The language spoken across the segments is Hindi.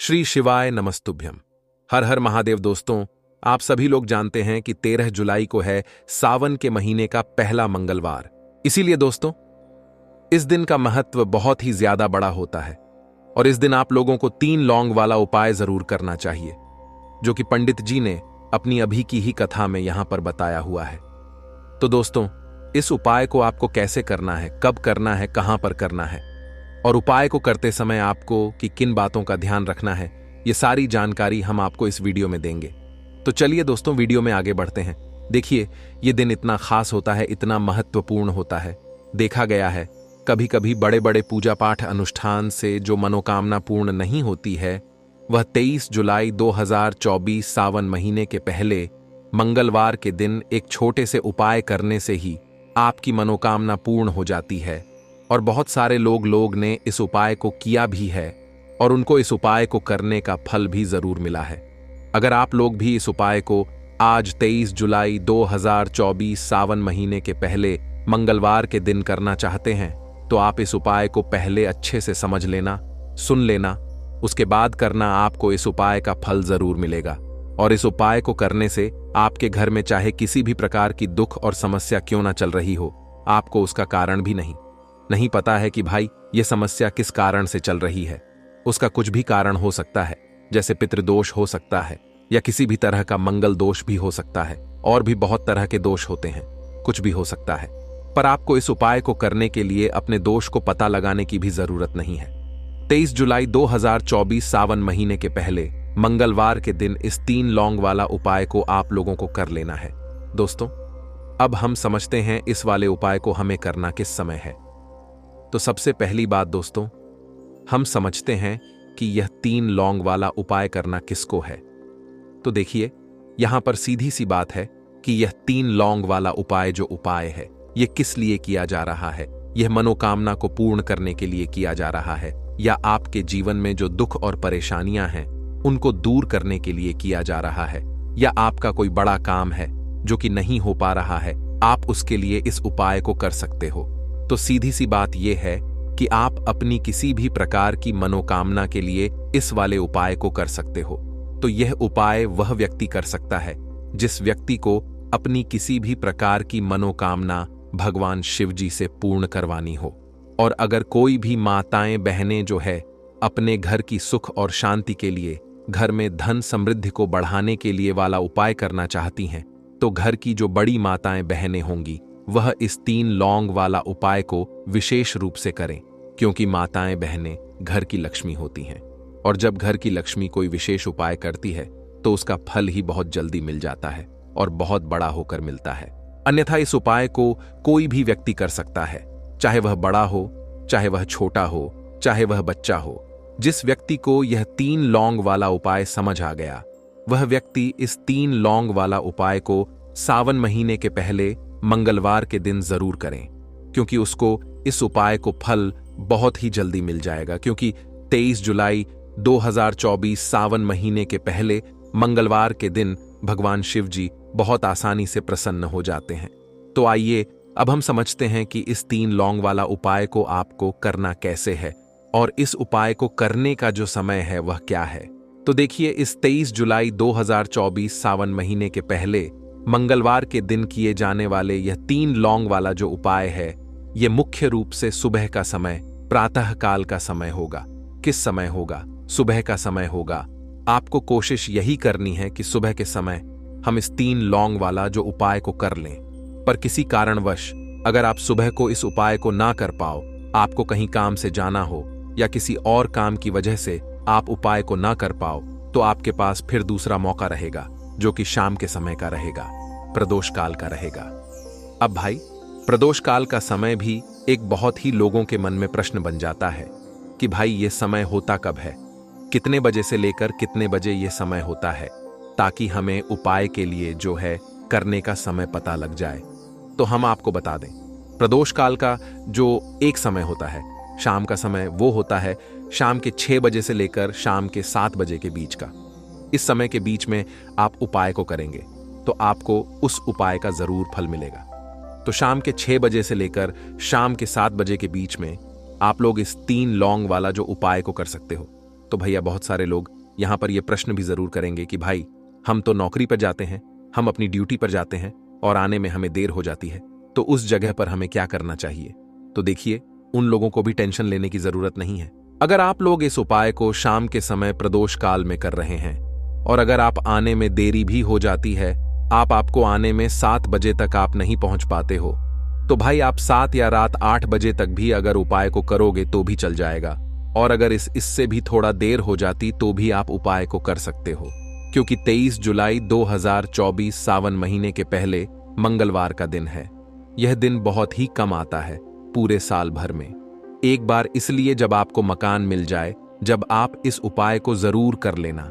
श्री शिवाय नमस्तुभ्यम। हर हर महादेव। दोस्तों, आप सभी लोग जानते हैं कि 13 जुलाई को है सावन के महीने का पहला मंगलवार। इसीलिए दोस्तों, इस दिन का महत्व बहुत ही ज्यादा बड़ा होता है और इस दिन आप लोगों को 3 लौंग वाला उपाय जरूर करना चाहिए, जो कि पंडित जी ने अपनी अभी की ही कथा में यहां पर बताया हुआ है। तो दोस्तों, इस उपाय को आपको कैसे करना है, कब करना है, कहां पर करना है और उपाय को करते समय आपको कि किन बातों का ध्यान रखना है, ये सारी जानकारी हम आपको इस वीडियो में देंगे। तो चलिए दोस्तों, वीडियो में आगे बढ़ते हैं। देखिए, ये दिन इतना खास होता है, इतना महत्वपूर्ण होता है। देखा गया है कभी कभी बड़े बड़े पूजा पाठ अनुष्ठान से जो मनोकामना पूर्ण नहीं होती है, वह 23 जुलाई 2024 सावन महीने के पहले मंगलवार के दिन एक छोटे से उपाय करने से ही आपकी मनोकामना पूर्ण हो जाती है। और बहुत सारे लोग ने इस उपाय को किया भी है और उनको इस उपाय को करने का फल भी जरूर मिला है। अगर आप लोग भी इस उपाय को आज 23 जुलाई 2024 सावन महीने के पहले मंगलवार के दिन करना चाहते हैं, तो आप इस उपाय को पहले अच्छे से समझ लेना, सुन लेना, उसके बाद करना। आपको इस उपाय का फल जरूर मिलेगा और इस उपाय को करने से आपके घर में चाहे किसी भी प्रकार की दुख और समस्या क्यों ना चल रही हो, आपको उसका कारण भी नहीं पता है कि भाई ये समस्या किस कारण से चल रही है। उसका कुछ भी कारण हो सकता है, जैसे पितृदोष हो सकता है या किसी भी तरह का मंगल दोष भी हो सकता है, और भी बहुत तरह के दोष होते हैं, कुछ भी हो सकता है। पर आपको इस उपाय को करने के लिए अपने दोष को पता लगाने की भी जरूरत नहीं है। 23 जुलाई 2024 सावन महीने के पहले मंगलवार के दिन इस 3 लौंग वाला उपाय को आप लोगों को कर लेना है। दोस्तों, अब हम समझते हैं इस वाले उपाय को हमें करना किस समय है। तो सबसे पहली बात दोस्तों, हम समझते हैं कि यह 3 लौंग वाला उपाय करना किसको है। तो देखिए, यहां पर सीधी सी बात है कि यह 3 लौंग वाला उपाय जो उपाय है, यह किस लिए किया जा रहा है। यह मनोकामना को पूर्ण करने के लिए किया जा रहा है, या आपके जीवन में जो दुख और परेशानियां हैं उनको दूर करने के लिए किया जा रहा है, या आपका कोई बड़ा काम है जो कि नहीं हो पा रहा है, आप उसके लिए इस उपाय को कर सकते हो। तो सीधी सी बात यह है कि आप अपनी किसी भी प्रकार की मनोकामना के लिए इस वाले उपाय को कर सकते हो। तो यह उपाय वह व्यक्ति कर सकता है जिस व्यक्ति को अपनी किसी भी प्रकार की मनोकामना भगवान शिव जी से पूर्ण करवानी हो। और अगर कोई भी माताएं बहनें जो है अपने घर की सुख और शांति के लिए, घर में धन समृद्धि को बढ़ाने के लिए वाला उपाय करना चाहती हैं, तो घर की जो बड़ी माताएं बहनें होंगी वह इस 3 लौंग वाला उपाय को विशेष रूप से करें, क्योंकि माताएं बहनें घर की लक्ष्मी होती हैं और जब घर की लक्ष्मी कोई विशेष उपाय करती है तो उसका फल ही बहुत जल्दी मिल जाता है और बहुत बड़ा होकर मिलता है। अन्यथा इस उपाय को कोई भी व्यक्ति कर सकता है, चाहे वह बड़ा हो, चाहे वह छोटा हो, चाहे वह बच्चा हो। जिस व्यक्ति को यह 3 लौंग वाला उपाय समझ आ गया, वह व्यक्ति इस 3 लौंग वाला उपाय को सावन महीने के पहले मंगलवार के दिन जरूर करें, क्योंकि उसको इस उपाय को फल बहुत ही जल्दी मिल जाएगा। क्योंकि 23 जुलाई 2024 सावन महीने के पहले मंगलवार के दिन भगवान शिव जी बहुत आसानी से प्रसन्न हो जाते हैं। तो आइए अब हम समझते हैं कि इस 3 लौंग वाला उपाय को आपको करना कैसे है और इस उपाय को करने का जो समय है वह क्या है। तो देखिए, इस 23 जुलाई 2024 सावन महीने के पहले मंगलवार के दिन किए जाने वाले यह 3 लौंग वाला जो उपाय है, यह मुख्य रूप से सुबह का समय, प्रातः काल का समय होगा। किस समय होगा? सुबह का समय होगा। आपको कोशिश यही करनी है कि सुबह के समय हम इस 3 लौंग वाला जो उपाय को कर लें। पर किसी कारणवश अगर आप सुबह को इस उपाय को ना कर पाओ, आपको कहीं काम से जाना हो या किसी और काम की वजह से आप उपाय को ना कर पाओ, तो आपके पास फिर दूसरा मौका रहेगा, जो कि शाम के समय का रहेगा, प्रदोष काल का रहेगा। अब भाई, प्रदोष काल का समय भी एक बहुत ही लोगों के मन में प्रश्न बन जाता है कि भाई ये समय होता कब है, कितने बजे से लेकर कितने बजे ये समय होता है, ताकि हमें उपाय के लिए जो है करने का समय पता लग जाए। तो हम आपको बता दें, प्रदोष काल का जो एक समय होता है, शाम का समय, वो होता है शाम के 6 बजे से लेकर शाम के 7 बजे के बीच का। इस समय के बीच में आप उपाय को करेंगे तो आपको उस उपाय का जरूर फल मिलेगा। तो शाम के 6 बजे से लेकर शाम के 7 बजे के बीच में आप लोग इस 3 लौंग वाला जो उपाय को कर सकते हो। तो भैया बहुत सारे लोग यहाँ पर ये प्रश्न भी जरूर करेंगे कि भाई हम तो नौकरी पर जाते हैं, हम अपनी ड्यूटी पर जाते हैं और आने में हमें देर हो जाती है, तो उस जगह पर हमें क्या करना चाहिए। तो देखिए, उन लोगों को भी टेंशन लेने की जरूरत नहीं है। अगर आप लोग इस उपाय को शाम के समय प्रदोष काल में कर रहे हैं और अगर आप आने में देरी भी हो जाती है, आपको आने में 7 बजे तक आप नहीं पहुंच पाते हो, तो भाई आप 7 या रात 8 बजे तक भी अगर उपाय को करोगे तो भी चल जाएगा। और अगर इससे भी थोड़ा देर हो जाती तो भी आप उपाय को कर सकते हो, क्योंकि 23 जुलाई 2024 सावन महीने के पहले मंगलवार का दिन है। यह दिन बहुत ही कम आता है पूरे साल भर में। एक बार इसलिए जब आपको मकान मिल जाए, जब आप इस उपाय को जरूर कर लेना।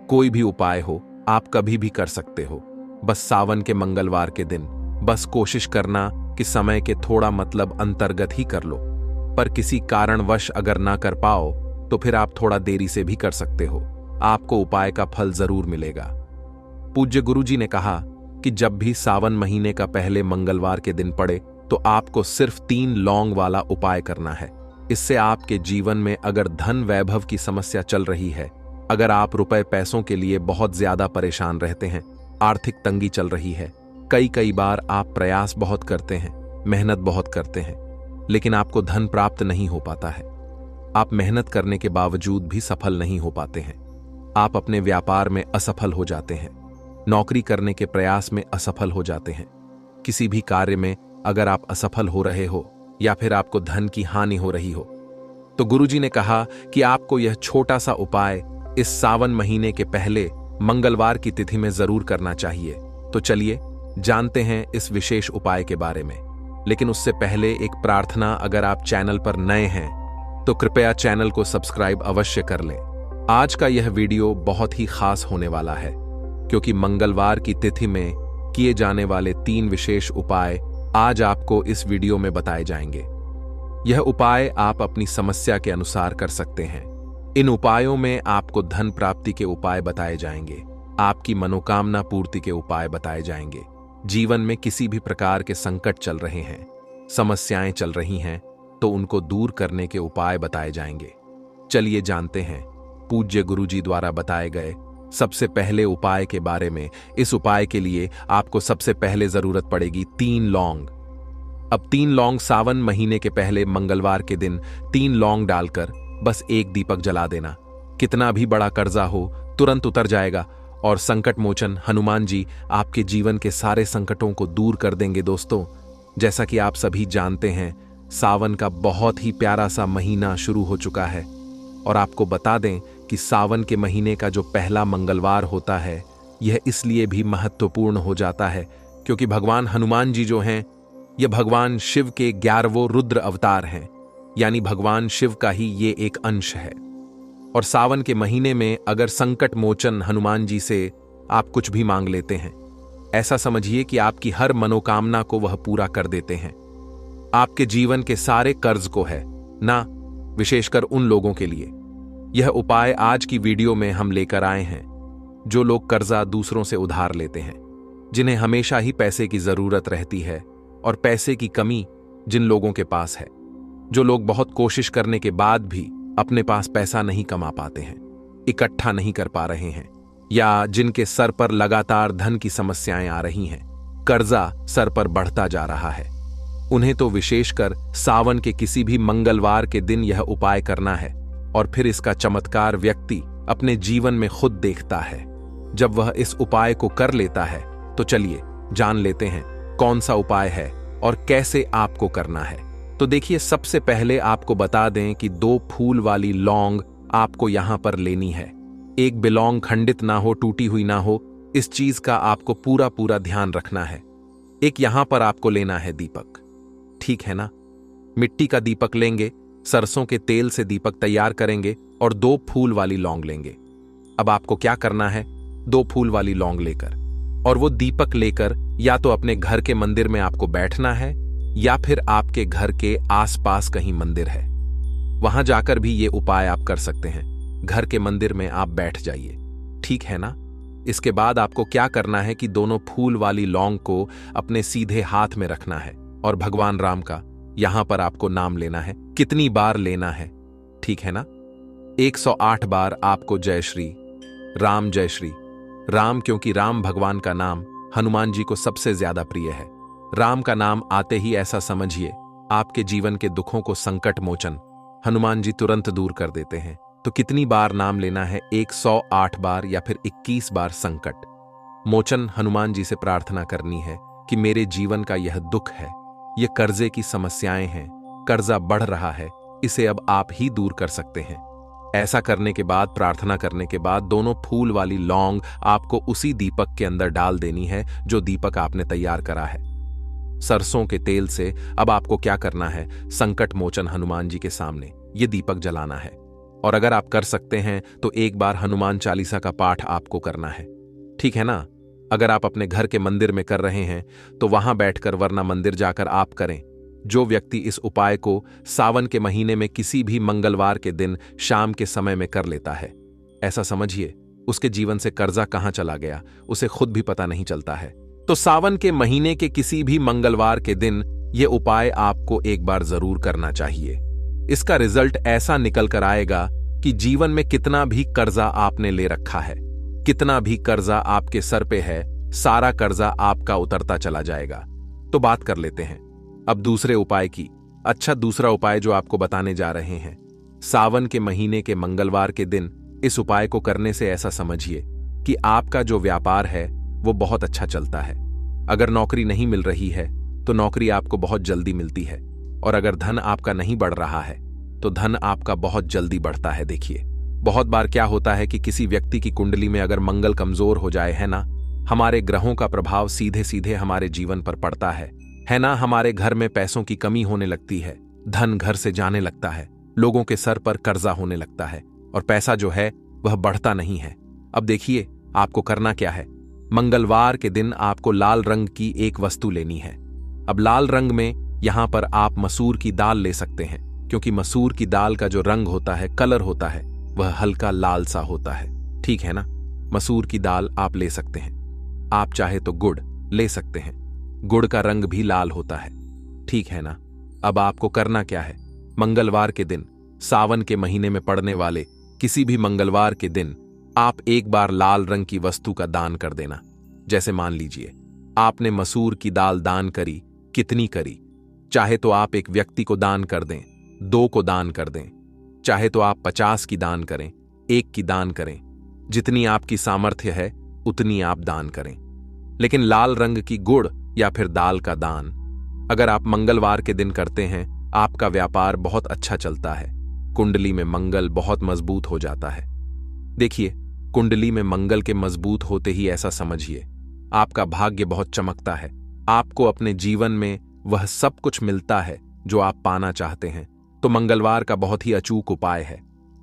कोई भी उपाय हो, आप कभी भी कर सकते हो, बस सावन के मंगलवार के दिन। बस कोशिश करना कि समय के थोड़ा मतलब अंतर्गत ही कर लो, पर किसी कारणवश अगर ना कर पाओ तो फिर आप थोड़ा देरी से भी कर सकते हो। आपको उपाय का फल जरूर मिलेगा। पूज्य गुरुजी ने कहा कि जब भी सावन महीने का पहले मंगलवार के दिन पड़े तो आपको सिर्फ 3 लौंग वाला उपाय करना है। इससे आपके जीवन में अगर धन वैभव की समस्या चल रही है, अगर आप रुपए पैसों के लिए बहुत ज्यादा परेशान रहते हैं, आर्थिक तंगी चल रही है, कई बार आप प्रयास बहुत करते हैं, मेहनत बहुत करते हैं, लेकिन आपको धन प्राप्त नहीं हो पाता है। आप मेहनत करने के बावजूद भी सफल नहीं हो पाते हैं। आप अपने व्यापार में असफल हो जाते हैं, नौकरी करने के प्रयास में असफल हो जाते हैं। किसी भी कार्य में अगर आप असफल हो रहे हो या फिर आपको धन की हानि हो रही हो, तो गुरुजी ने कहा कि आपको यह छोटा सा उपाय इस सावन महीने के पहले मंगलवार की तिथि में जरूर करना चाहिए। तो चलिए जानते हैं इस विशेष उपाय के बारे में। लेकिन उससे पहले एक प्रार्थना, अगर आप चैनल पर नए हैं तो कृपया चैनल को सब्सक्राइब अवश्य कर लें। आज का यह वीडियो बहुत ही खास होने वाला है, क्योंकि मंगलवार की तिथि में किए जाने वाले 3 विशेष उपाय आज आपको इस वीडियो में बताए जाएंगे। यह उपाय आप अपनी समस्या के अनुसार कर सकते हैं। इन उपायों में आपको धन प्राप्ति के उपाय बताए जाएंगे, आपकी मनोकामना पूर्ति के उपाय बताए जाएंगे। जीवन में किसी भी प्रकार के संकट चल रहे हैं, समस्याएं चल रही हैं, तो उनको दूर करने के उपाय बताए जाएंगे। चलिए जानते हैं पूज्य गुरुजी द्वारा बताए गए सबसे पहले उपाय के बारे में। इस उपाय के लिए आपको सबसे पहले जरूरत पड़ेगी 3 लौंग। अब 3 लौंग सावन महीने के पहले मंगलवार के दिन 3 लौंग डालकर बस 1 दीपक जला देना। कितना भी बड़ा कर्जा हो तुरंत उतर जाएगा और संकट मोचन हनुमान जी आपके जीवन के सारे संकटों को दूर कर देंगे। दोस्तों, जैसा कि आप सभी जानते हैं, सावन का बहुत ही प्यारा सा महीना शुरू हो चुका है और आपको बता दें कि सावन के महीने का जो पहला मंगलवार होता है, यह इसलिए भी महत्वपूर्ण हो जाता है क्योंकि भगवान हनुमान जी जो हैं, यह भगवान शिव के 11वें रुद्र अवतार हैं, यानी भगवान शिव का ही ये एक अंश है। और सावन के महीने में अगर संकट मोचन हनुमान जी से आप कुछ भी मांग लेते हैं, ऐसा समझिए कि आपकी हर मनोकामना को वह पूरा कर देते हैं। आपके जीवन के सारे कर्ज को है ना, विशेषकर उन लोगों के लिए यह उपाय आज की वीडियो में हम लेकर आए हैं जो लोग कर्जा दूसरों से उधार लेते हैं, जिन्हें हमेशा ही पैसे की जरूरत रहती है और पैसे की कमी जिन लोगों के पास है, जो लोग बहुत कोशिश करने के बाद भी अपने पास पैसा नहीं कमा पाते हैं, इकट्ठा नहीं कर पा रहे हैं, या जिनके सर पर लगातार धन की समस्याएं आ रही हैं, कर्जा सर पर बढ़ता जा रहा है, उन्हें तो विशेषकर सावन के किसी भी मंगलवार के दिन यह उपाय करना है। और फिर इसका चमत्कार व्यक्ति अपने जीवन में खुद देखता है जब वह इस उपाय को कर लेता है। तो चलिए जान लेते हैं कौन सा उपाय है और कैसे आपको करना है। तो देखिए, सबसे पहले आपको बता दें कि 2 फूल वाली लौंग आपको यहां पर लेनी है। एक भी लौंग खंडित ना हो, टूटी हुई ना हो, इस चीज का आपको पूरा ध्यान रखना है। एक यहां पर आपको लेना है दीपक, ठीक है ना। मिट्टी का दीपक लेंगे, सरसों के तेल से दीपक तैयार करेंगे और 2 फूल वाली लौंग लेंगे। अब आपको क्या करना है, 2 फूल वाली लौंग लेकर और वो दीपक लेकर या तो अपने घर के मंदिर में आपको बैठना है या फिर आपके घर के आसपास कहीं मंदिर है, वहां जाकर भी ये उपाय आप कर सकते हैं। घर के मंदिर में आप बैठ जाइए, ठीक है ना। इसके बाद आपको क्या करना है कि दोनों फूल वाली लौंग को अपने सीधे हाथ में रखना है और भगवान राम का यहां पर आपको नाम लेना है। कितनी बार लेना है, ठीक है ना। 108 बार आपको जय श्री राम, क्योंकि राम भगवान का नाम हनुमान जी को सबसे ज्यादा प्रिय है। राम का नाम आते ही ऐसा समझिए आपके जीवन के दुखों को संकट मोचन हनुमान जी तुरंत दूर कर देते हैं। तो कितनी बार नाम लेना है? 108 बार या फिर 21 बार संकट मोचन हनुमान जी से प्रार्थना करनी है कि मेरे जीवन का यह दुख है, ये कर्जे की समस्याएं हैं, कर्जा बढ़ रहा है, इसे अब आप ही दूर कर सकते हैं। ऐसा करने के बाद, प्रार्थना करने के बाद, दोनों फूल वाली लौंग आपको उसी दीपक के अंदर डाल देनी है जो दीपक आपने तैयार करा है सरसों के तेल से। अब आपको क्या करना है? संकट मोचन हनुमान जी के सामने ये दीपक जलाना है। और अगर आप कर सकते हैं तो एक बार हनुमान चालीसा का पाठ आपको करना है, ठीक है ना? अगर आप अपने घर के मंदिर में कर रहे हैं तो वहां बैठकर, वरना मंदिर जाकर आप करें। जो व्यक्ति इस उपाय को सावन के महीने में किसी भी मंगलवार के दिन शाम के समय में कर लेता है, ऐसा समझिए उसके जीवन से कर्जा कहां चला गया उसे खुद भी पता नहीं चलता है। तो सावन के महीने के किसी भी मंगलवार के दिन यह उपाय आपको एक बार जरूर करना चाहिए। इसका रिजल्ट ऐसा निकल कर आएगा कि जीवन में कितना भी कर्जा आपने ले रखा है, कितना भी कर्जा आपके सर पे है, सारा कर्जा आपका उतरता चला जाएगा। तो बात कर लेते हैं अब दूसरे उपाय की। अच्छा, दूसरा उपाय जो आपको बताने जा रहे हैं, सावन के महीने के मंगलवार के दिन इस उपाय को करने से ऐसा समझिए कि आपका जो व्यापार है वो बहुत अच्छा चलता है। अगर नौकरी नहीं मिल रही है तो नौकरी आपको बहुत जल्दी मिलती है, और अगर धन आपका नहीं बढ़ रहा है तो धन आपका बहुत जल्दी बढ़ता है। देखिए, बहुत बार क्या होता है कि किसी व्यक्ति की कुंडली में अगर मंगल कमजोर हो जाए, है ना, हमारे ग्रहों का प्रभाव सीधे सीधे हमारे जीवन पर पड़ता है ना, हमारे घर में पैसों की कमी होने लगती है, धन घर से जाने लगता है, लोगों के सर पर कर्जा होने लगता है, और पैसा जो है वह बढ़ता नहीं है। अब देखिए आपको करना क्या है। मंगलवार के दिन आपको लाल रंग की एक वस्तु लेनी है। अब लाल रंग में यहां पर आप मसूर की दाल ले सकते हैं, क्योंकि मसूर की दाल का जो रंग होता है, कलर होता है, वह हल्का लाल सा होता है, ठीक है ना? मसूर की दाल आप ले सकते हैं। आप चाहे तो गुड़ ले सकते हैं, गुड़ का रंग भी लाल होता है, ठीक है ना? अब आपको करना क्या है? मंगलवार के दिन, सावन के महीने में पड़ने वाले किसी भी मंगलवार के दिन आप एक बार लाल रंग की वस्तु का दान कर देना। जैसे मान लीजिए आपने मसूर की दाल दान करी, कितनी करी? चाहे तो आप एक व्यक्ति को दान कर दें, 2 को दान कर दें, चाहे तो आप 50 की दान करें, 1 की दान करें, जितनी आपकी सामर्थ्य है उतनी आप दान करें। लेकिन लाल रंग की गुड़ या फिर दाल का दान अगर आप मंगलवार के दिन करते हैं, आपका व्यापार बहुत अच्छा चलता है, कुंडली में मंगल बहुत मजबूत हो जाता है। देखिए, कुंडली में मंगल के मजबूत होते ही ऐसा समझिए आपका भाग्य बहुत चमकता है, आपको अपने जीवन में वह सब कुछ मिलता है जो आप पाना चाहते हैं। तो मंगलवार का बहुत ही अचूक उपाय है,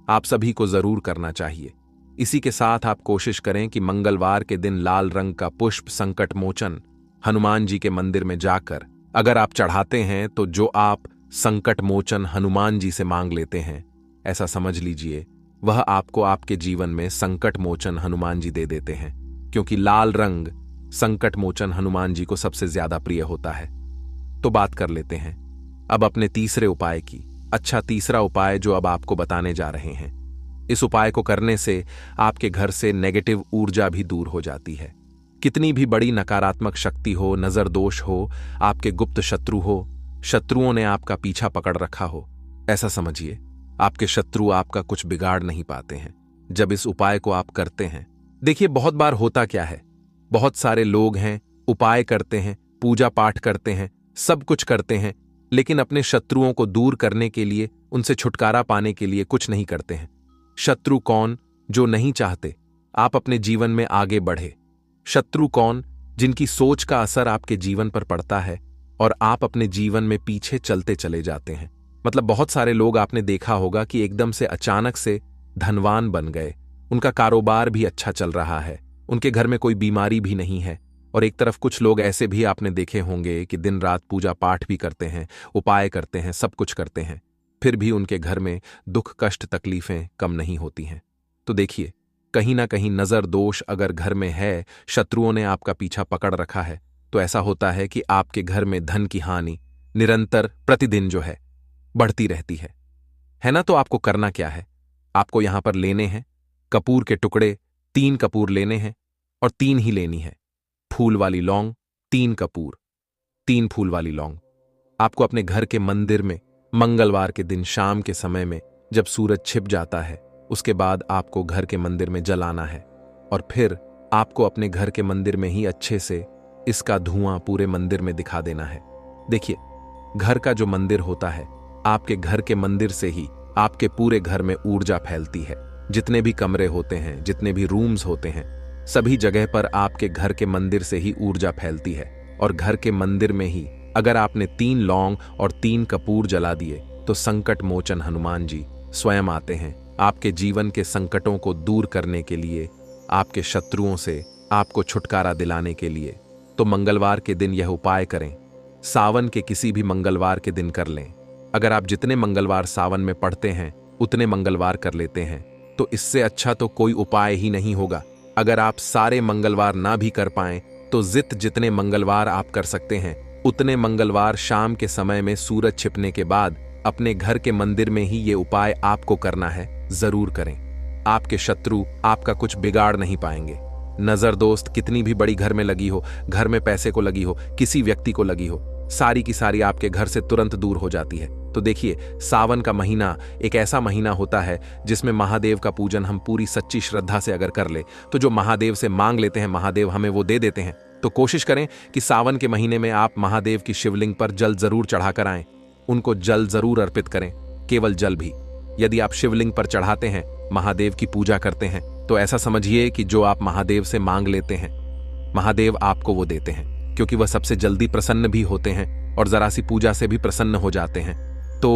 आप सभी को जरूर करना चाहिए। इसी के साथ आप कोशिश करें कि मंगलवार के दिन लाल रंग का पुष्प संकट मोचन हनुमान जी के मंदिर में जाकर अगर आप चढ़ाते हैं तो जो आप संकट मोचन हनुमान जी से मांग लेते हैं, ऐसा समझ लीजिए वह आपको आपके जीवन में संकट मोचन हनुमान जी दे देते हैं, क्योंकि लाल रंग संकट मोचन हनुमान जी को सबसे ज्यादा प्रिय होता है। तो बात कर लेते हैं अब अपने तीसरे उपाय की। अच्छा, तीसरा उपाय जो अब आपको बताने जा रहे हैं, इस उपाय को करने से आपके घर से नेगेटिव ऊर्जा भी दूर हो जाती है। कितनी भी बड़ी नकारात्मक शक्ति हो, नजर दोष हो, आपके गुप्त शत्रु हो, शत्रुओं ने आपका पीछा पकड़ रखा हो, ऐसा समझिए आपके शत्रु आपका कुछ बिगाड़ नहीं पाते हैं जब इस उपाय को आप करते हैं। देखिए, बहुत बार होता क्या है, बहुत सारे लोग हैं, उपाय करते हैं, पूजा पाठ करते हैं, सब कुछ करते हैं, लेकिन अपने शत्रुओं को दूर करने के लिए, उनसे छुटकारा पाने के लिए कुछ नहीं करते हैं। शत्रु कौन? जो नहीं चाहते आप अपने जीवन में आगे बढ़े। शत्रु कौन? जिनकी सोच का असर आपके जीवन पर पड़ता है और आप अपने जीवन में पीछे चलते चले जाते हैं। मतलब बहुत सारे लोग आपने देखा होगा कि एकदम से अचानक से धनवान बन गए, उनका कारोबार भी अच्छा चल रहा है, उनके घर में कोई बीमारी भी नहीं है। और एक तरफ कुछ लोग ऐसे भी आपने देखे होंगे कि दिन रात पूजा पाठ भी करते हैं, उपाय करते हैं, सब कुछ करते हैं, फिर भी उनके घर में दुख कष्ट तकलीफें कम नहीं होती हैं। तो देखिए, कहीं ना कहीं नजर दोष अगर घर में है, शत्रुओं ने आपका पीछा पकड़ रखा है, तो ऐसा होता है कि आपके घर में धन की हानि निरंतर प्रतिदिन जो है बढ़ती रहती है ना? तो आपको करना क्या है? आपको यहां पर लेने हैं कपूर के टुकड़े, 3 कपूर लेने हैं और 3 ही लेनी है। फूल वाली लौंग, 3 कपूर, 3 फूल वाली लौंग। आपको अपने घर के मंदिर में मंगलवार के दिन शाम के समय में जब सूरज छिप जाता है, उसके बाद आपको घर के मंदिर में जलाना है और फिर आपको अपने घर के मंदिर में ही अच्छे से इसका धुआं पूरे मंदिर में दिखा देना है। देखिए, घर का जो मंदिर होता है, आपके घर के मंदिर से ही आपके पूरे घर में ऊर्जा फैलती है। जितने भी कमरे होते हैं, जितने भी रूम्स होते हैं, सभी जगह पर आपके घर के मंदिर से ही ऊर्जा फैलती है। और घर के मंदिर में ही अगर आपने 3 लौंग और 3 कपूर जला दिए तो संकट मोचन हनुमान जी स्वयं आते हैं आपके जीवन के संकटों को दूर करने के लिए, आपके शत्रुओं से आपको छुटकारा दिलाने के लिए। तो मंगलवार के दिन यह उपाय करें। सावन के किसी भी मंगलवार के दिन कर लें। अगर आप जितने मंगलवार सावन में पढ़ते हैं उतने मंगलवार कर लेते हैं तो इससे अच्छा तो कोई उपाय ही नहीं होगा। अगर आप सारे मंगलवार ना भी कर पाएं तो जितने मंगलवार आप कर सकते हैं उतने मंगलवार शाम के समय में सूरज छिपने के बाद अपने घर के मंदिर में ही ये उपाय आपको करना है। जरूर करें। आपके शत्रु आपका कुछ बिगाड़ नहीं पाएंगे। नजर दोस्त कितनी भी बड़ी घर में लगी हो, घर में पैसे को लगी हो, किसी व्यक्ति को लगी हो, सारी की सारी आपके घर से तुरंत दूर हो जाती है। तो देखिए, सावन का महीना एक ऐसा महीना होता है जिसमें महादेव का पूजन हम पूरी सच्ची श्रद्धा से अगर कर ले तो जो महादेव से मांग लेते हैं महादेव हमें वो दे देते हैं। तो कोशिश करें कि सावन के महीने में आप महादेव की शिवलिंग पर जल जरूर चढ़ाकर आएं। उनको जल जरूर अर्पित करें, केवल जल भी। यदि आप शिवलिंग पर चढ़ाते हैं, महादेव की पूजा करते हैं, तो ऐसा समझिए कि जो आप महादेव से मांग लेते हैं महादेव आपको वो देते हैं, क्योंकि वह सबसे जल्दी प्रसन्न भी होते हैं और जरा सी पूजा से भी प्रसन्न हो जाते हैं। तो